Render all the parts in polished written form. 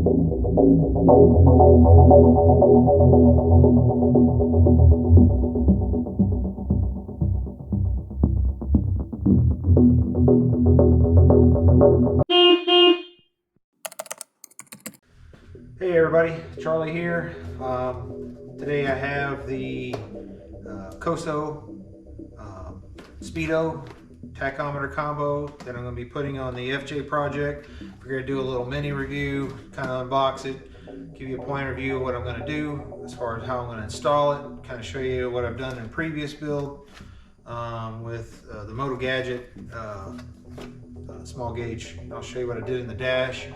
Hey everybody, Charlie here. Today I have the KOSO Speedo tachometer combo that I'm going to be putting on the FJ project. We're going to do a little mini review, kind of unbox it, give you a point of view of what I'm going to do as far as how I'm going to install it, kind of show you what I've done in previous build with the Moto Gadget small gauge. I'll show you what I did in the dash.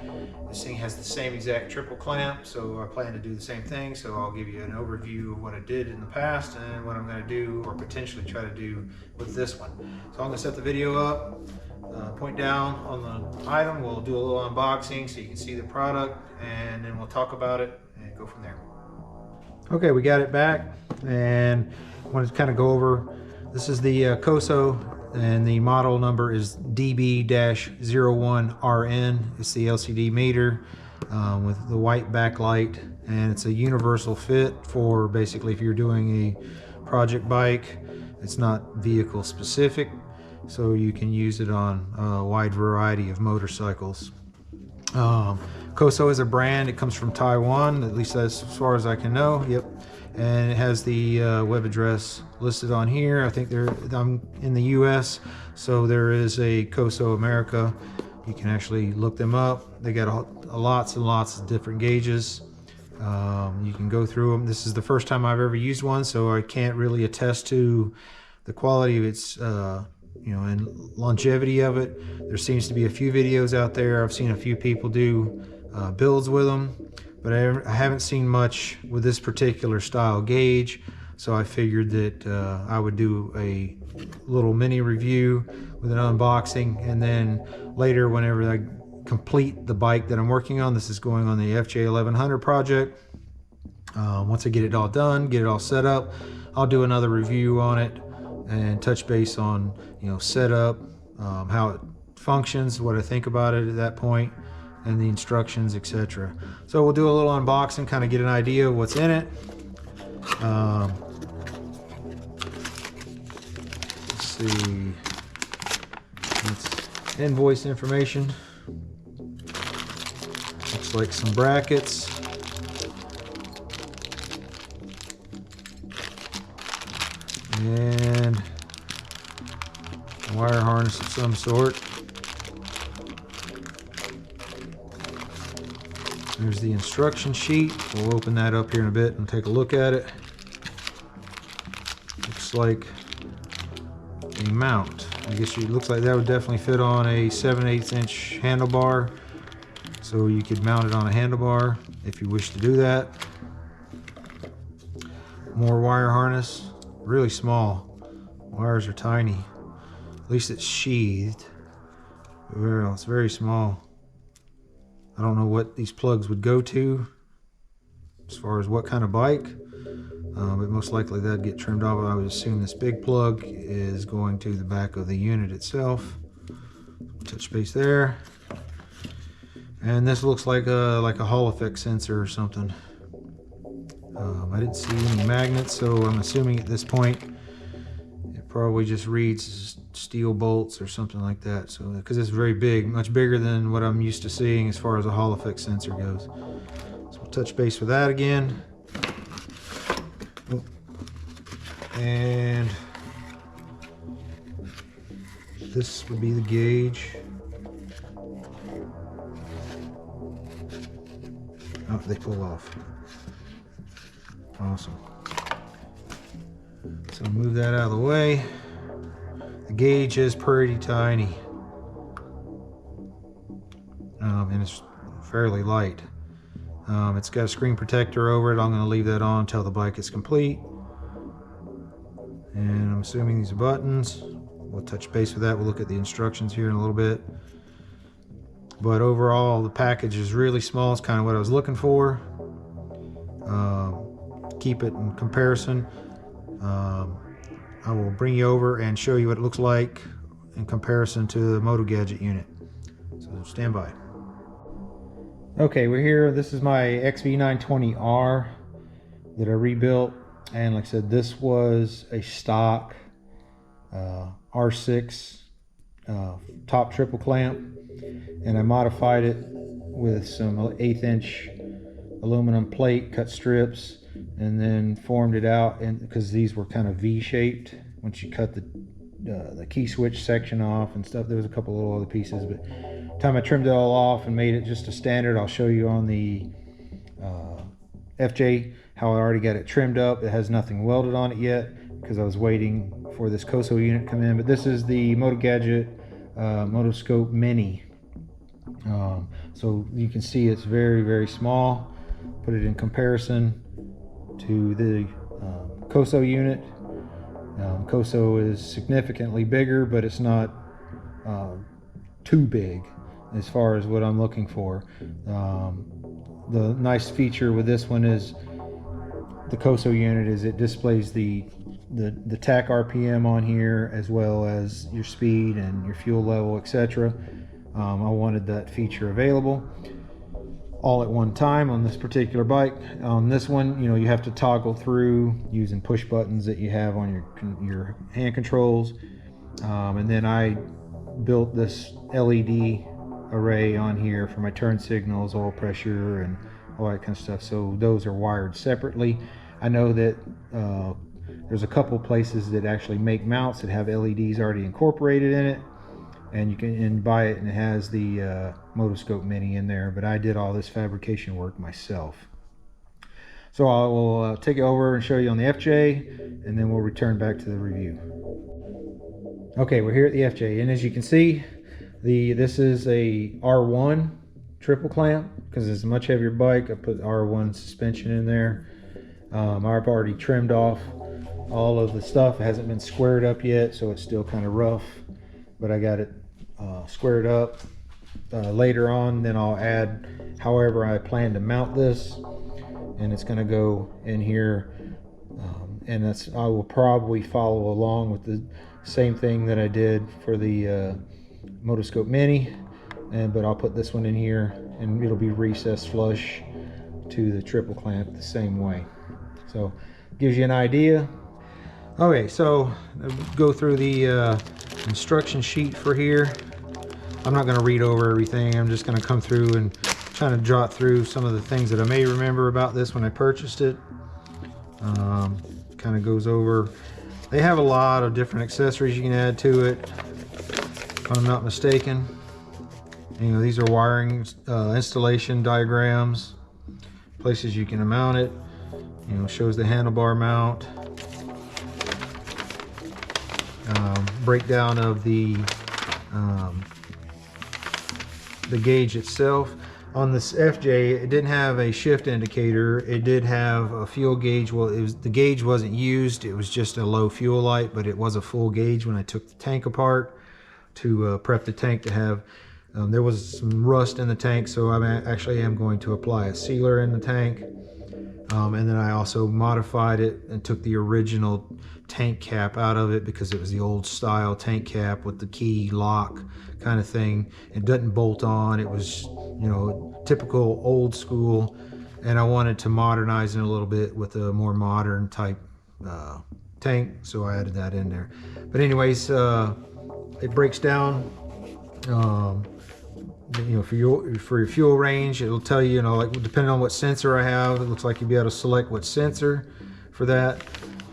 This thing has the same exact triple clamp, so I plan to do the same thing. So I'll give you an overview of what I did in the past and what I'm going to do or potentially try to do with this one. So I'm going to set the video up, point down on the item. We'll do a little unboxing so you can see the product, and then we'll talk about it and go from there. Okay, we got it back, and I want to kind of go over. This is the KOSO, and the model number is DB-01RN. It's the LCD meter with the white backlight, and it's a universal fit for basically if you're doing a project bike. It's not vehicle specific, so you can use it on a wide variety of motorcycles. KOSO is a brand. It comes from Taiwan, at least as far as I can know. Yep. And it has the web address listed on here. I think I'm in the US, so there is a KOSO America. You can actually look them up. They got lots and lots of different gauges. You can go through them. This is the first time I've ever used one, so I can't really attest to the quality of its and longevity of it. There seems to be a few videos out there. I've seen a few people do builds with them, but I haven't seen much with this particular style gauge, so I figured that I would do a little mini review with an unboxing, and then later whenever I complete the bike that I'm working on, this is going on the FJ1100 project, once I get it all done, get it all set up, I'll do another review on it and touch base on setup, how it functions, what I think about it at that point, and the instructions, etc. So we'll do a little unboxing, kind of get an idea of what's in it. Let's see, it's invoice information. Looks like some brackets. And a wire harness of some sort. There's the instruction sheet. We'll open that up here in a bit and take a look at it. Looks like a mount. I guess it looks like that would definitely fit on a 7/8 inch handlebar. So you could mount it on a handlebar if you wish to do that. More wire harness. Really small. Wires are tiny. At least it's sheathed. It's very small. I don't know what these plugs would go to as far as what kind of bike, but most likely that'd get trimmed off. I would assume this big plug is going to the back of the unit itself. Touch base there. And this looks like a Hall effect sensor or something. I didn't see any magnets, so I'm assuming at this point it probably just reads steel bolts or something like that. So because it's very big, much bigger than what I'm used to seeing as far as a Hall effect sensor goes. So we'll touch base with that again. And this would be the gauge. Oh, they pull off. Awesome. So move that out of the way. The gauge is pretty tiny. And it's fairly light. It's got a screen protector over it. I'm going to leave that on until the bike is complete. And I'm assuming these are buttons. We'll touch base with that. We'll look at the instructions here in a little bit. But overall, the package is really small. It's kind of what I was looking for. Keep it in comparison. I will bring you over and show you what it looks like in comparison to the Moto Gadget unit. So stand by. Okay, we're here. This is my XV920R that I rebuilt, and like I said, this was a stock R6 top triple clamp, and I modified it with some 1/8 inch aluminum plate cut strips, and then formed it out, and because these were kind of V-shaped once you cut the key switch section off and stuff. There was a couple little other pieces, but by the time I trimmed it all off and made it just a standard, I'll show you on the FJ how I already got it trimmed up. It has nothing welded on it yet because I was waiting for this KOSO unit to come in. But this is the MotoGadget Motoscope Mini. So you can see it's very, very small. Put it in comparison to the KOSO unit. KOSO is significantly bigger, but it's not too big as far as what I'm looking for. The nice feature with this one is the KOSO unit is it displays the tach RPM on here, as well as your speed and your fuel level, etc. I wanted that feature available all at one time on this particular bike. On this one, you know, you have to toggle through using push buttons that you have on your hand controls. And then I built this LED array on here for my turn signals, oil pressure, and all that kind of stuff. So those are wired separately. I know that there's a couple places that actually make mounts that have LEDs already incorporated in it, and you can buy it, and it has the Motoscope Mini in there, but I did all this fabrication work myself. So I will take it over and show you on the FJ, and then we'll return back to the review. Okay, we're here at the FJ, and as you can see, this is a R1 triple clamp because it's a much heavier bike. I put R1 suspension in there. I've already trimmed off all of the stuff. It hasn't been squared up yet, so it's still kind of rough, but I got it squared up. Later on, then I'll add however I plan to mount this, and it's going to go in here, and I will probably follow along with the same thing that I did for the Motoscope Mini, but I'll put this one in here, and it'll be recessed flush to the triple clamp the same way. So gives you an idea. Okay, so I'll go through the instruction sheet for here. I'm not going to read over everything. I'm just going to come through and trying to jot through some of the things that I may remember about this when I purchased it. Kind of goes over. They have a lot of different accessories you can add to it, if I'm not mistaken. You know, these are wiring installation diagrams, places you can mount it. You know, shows the handlebar mount, breakdown of the gauge itself. On this FJ, it didn't have a shift indicator. It did have a fuel gauge. Well, the gauge wasn't used. It was just a low fuel light, but it was a full gauge when I took the tank apart to prep the tank to have. There was some rust in the tank, so I actually am going to apply a sealer in the tank. And then I also modified it and took the original tank cap out of it because it was the old style tank cap with the key lock kind of thing. It doesn't bolt on. It was, you know, typical old school, and I wanted to modernize it a little bit with a more modern type tank, so I added that in there. But anyways, it breaks down. You know, for your fuel range, it'll tell you, you know, like depending on what sensor I have, it looks like you'll be able to select what sensor for that.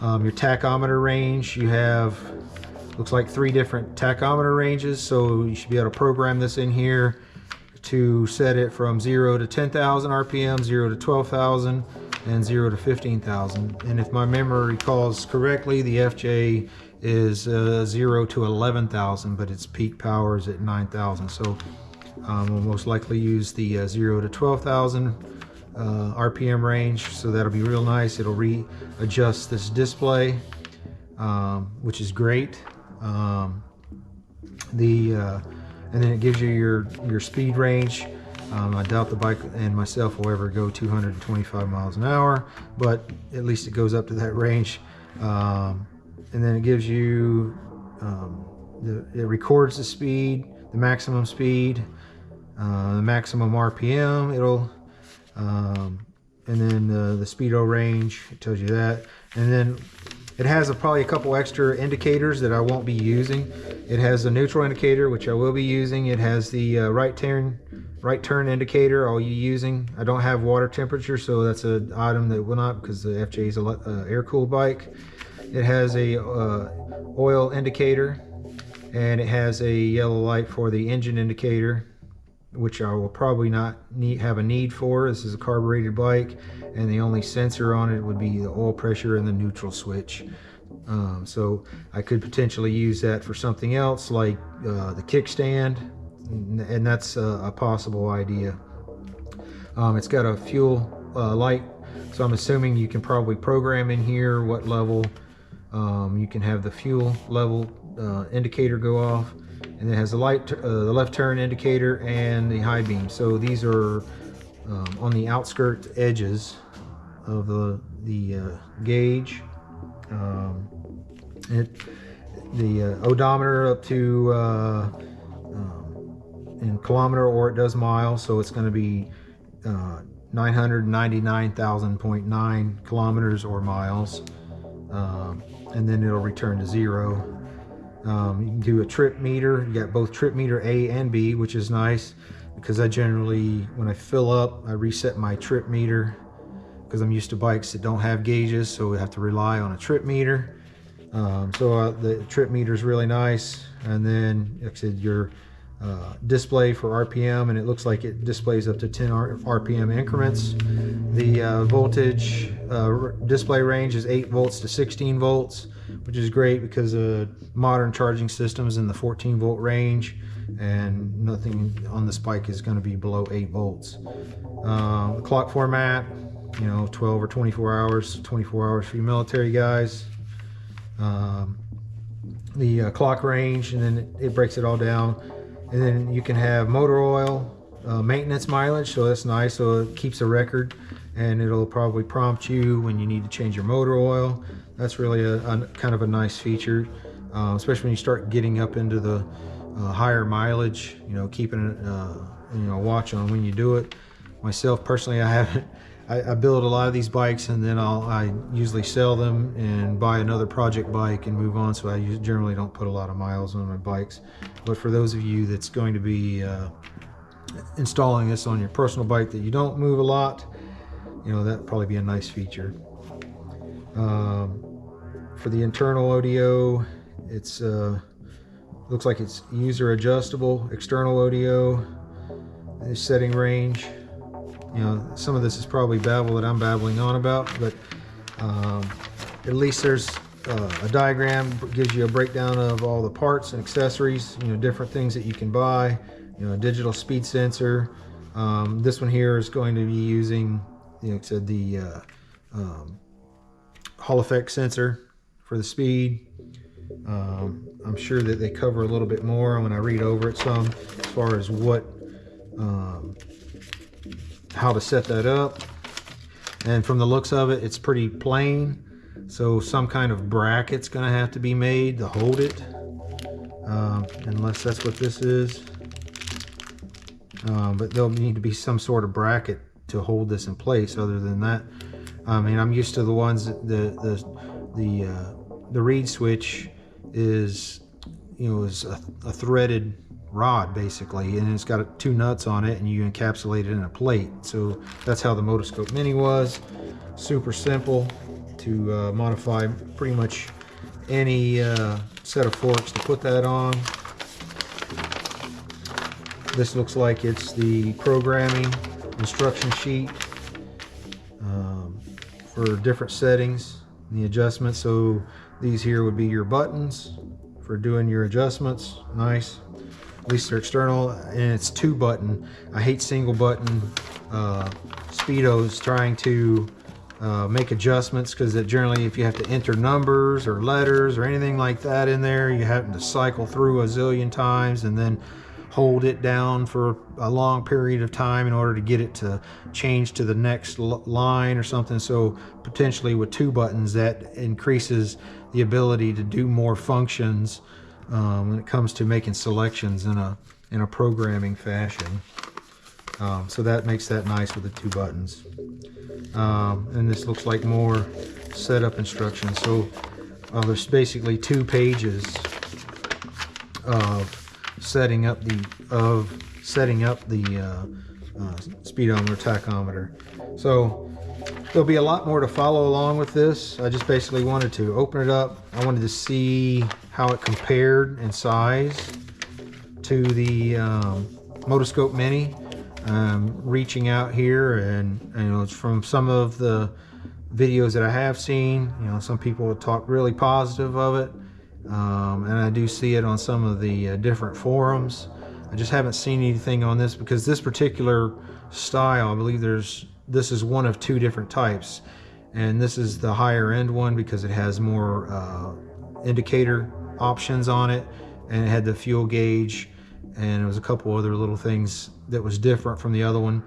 Your tachometer range, you have, looks like 3 different tachometer ranges, so you should be able to program this in here to set it from 0 to 10,000 RPM, 0 to 12,000, and 0 to 15,000. And if my memory recalls correctly, the FJ is 0 to 11,000, but its peak power is at 9,000. So we'll most likely use the 0 to 12,000 RPM range, so that'll be real nice. It'll readjust this display, which is great. And then it gives you your speed range. I doubt the bike and myself will ever go 225 miles an hour, but at least it goes up to that range. And then it gives you, it records the speed, the maximum speed. the maximum RPM, and then the speedo range, it tells you that. And then it has probably a couple extra indicators that I won't be using. It has a neutral indicator, which I will be using. It has the right turn indicator I'll be using. I don't have water temperature, so that's an item that will not, because the FJ is a air-cooled bike. It has a oil indicator, and it has a yellow light for the engine indicator, which I will probably not have a need for. This is a carbureted bike, and the only sensor on it would be the oil pressure and the neutral switch. So I could potentially use that for something else, like the kickstand, and that's a possible idea. It's got a fuel light, so I'm assuming you can probably program in here what level you can have the fuel level indicator go off. And it has the left turn indicator and the high beam. So these are on the outskirt edges of the gauge. The odometer up to in kilometer, or it does miles. So it's going to be 999,000.9 kilometers or miles, and then it'll return to 0. You can do a trip meter. You got both trip meter A and B, which is nice, because I generally, when I fill up, I reset my trip meter, because I'm used to bikes that don't have gauges, so we have to rely on a trip meter. The trip meter is really nice. And then, like I said, your display for RPM, and it looks like it displays up to 10 RPM increments. The voltage display range is 8 volts to 16 volts, which is great because modern charging systems in the 14 volt range, and nothing on this bike is going to be below 8 volts. Clock format, 12 or 24 hours, 24 hours for you military guys. The clock range, and then it breaks it all down. And then you can have motor oil, maintenance mileage, so that's nice. So it keeps a record, and it'll probably prompt you when you need to change your motor oil. That's really a kind of a nice feature, especially when you start getting up into the higher mileage. Keeping a watch on when you do it. Myself personally, I haven't. I build a lot of these bikes, and then I usually sell them and buy another project bike and move on. So I generally don't put a lot of miles on my bikes. But for those of you that's going to be installing this on your personal bike that you don't move a lot, that'd probably be a nice feature. For the internal audio, it's looks like it's user adjustable. External audio, the setting range. Some of this is probably babble that I'm babbling on about, but at least there's a diagram, gives you a breakdown of all the parts and accessories, different things that you can buy, a digital speed sensor. This one here is going to be using, like I said, the Hall effect sensor for the speed. I'm sure that they cover a little bit more when I read over it some, as far as how to set that up. And from the looks of it, it's pretty plain, so some kind of bracket's gonna have to be made to hold it, unless that's what this is. But there'll need to be some sort of bracket to hold this in place. Other than that, I'm used to the ones that the reed switch is is a threaded rod basically, and it's got 2 nuts on it, and you encapsulate it in a plate. So that's how the Motoscope Mini was. Super simple to modify pretty much any set of forks to put that on. This looks like it's the programming instruction sheet for different settings and the adjustments. So these here would be your buttons for doing your adjustments. Nice. At least they're external, and it's 2 button. I hate single button speedos trying to make adjustments, because generally if you have to enter numbers or letters or anything like that in there, you have to cycle through a zillion times and then hold it down for a long period of time in order to get it to change to the next line or something. So potentially with 2 buttons, that increases the ability to do more functions when it comes to making selections in a programming fashion. So that makes that nice with the 2 buttons. And this looks like more setup instructions. So there's basically 2 pages of setting up the speedometer, tachometer. So there'll be a lot more to follow along with this. I just basically wanted to open it up. I wanted to see how it compared in size to the Motoscope Mini. Reaching out here, and you know, it's from some of the videos that I have seen. You know, some people talk really positive of it, and I do see it on some of the different forums. I just haven't seen anything on this because this particular style, I believe this is one of 2 different types, and this is the higher end one because it has more indicator options on it, and it had the fuel gauge, and there was a couple other little things that was different from the other one.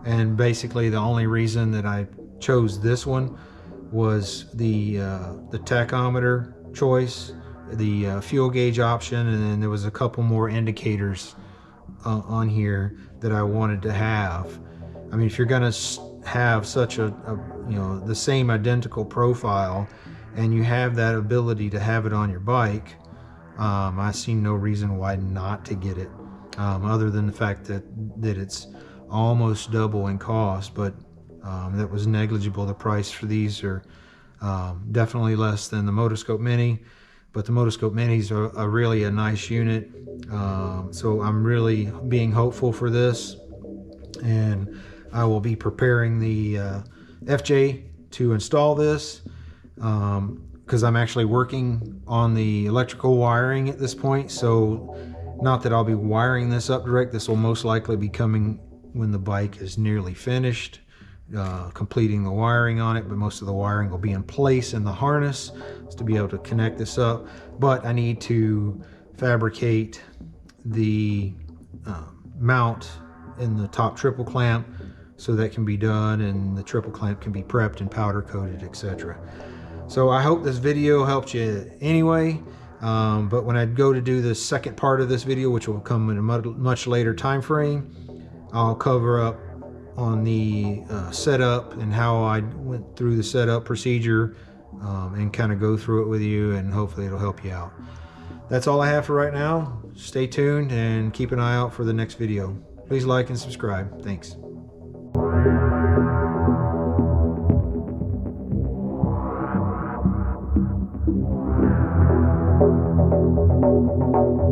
And basically the only reason that I chose this one was the tachometer choice, the fuel gauge option, and then there was a couple more indicators on here that I wanted to have. I mean, if you're gonna have such a you know, the same identical profile, and you have that ability to have it on your bike, I see no reason why not to get it, other than the fact that it's almost double in cost, but that was negligible. The price for these are definitely less than the Motoscope Mini, but the Motoscope Minis are really a nice unit. So I'm really being hopeful for this, and I will be preparing the FJ to install this, because I'm actually working on the electrical wiring at this point. So not that I'll be wiring this up direct. This will most likely be coming when the bike is nearly finished, completing the wiring on it, but most of the wiring will be in place in the harness to be able to connect this up. But I need to fabricate the mount in the top triple clamp, so that can be done, and the triple clamp can be prepped and powder coated, etc. So I hope this video helped you anyway, but when I go to do the second part of this video, which will come in a much later time frame, I'll cover up on the setup and how I went through the setup procedure, and kind of go through it with you, and hopefully it'll help you out. That's all I have for right now. Stay tuned and keep an eye out for the next video. Please like and subscribe. Thanks.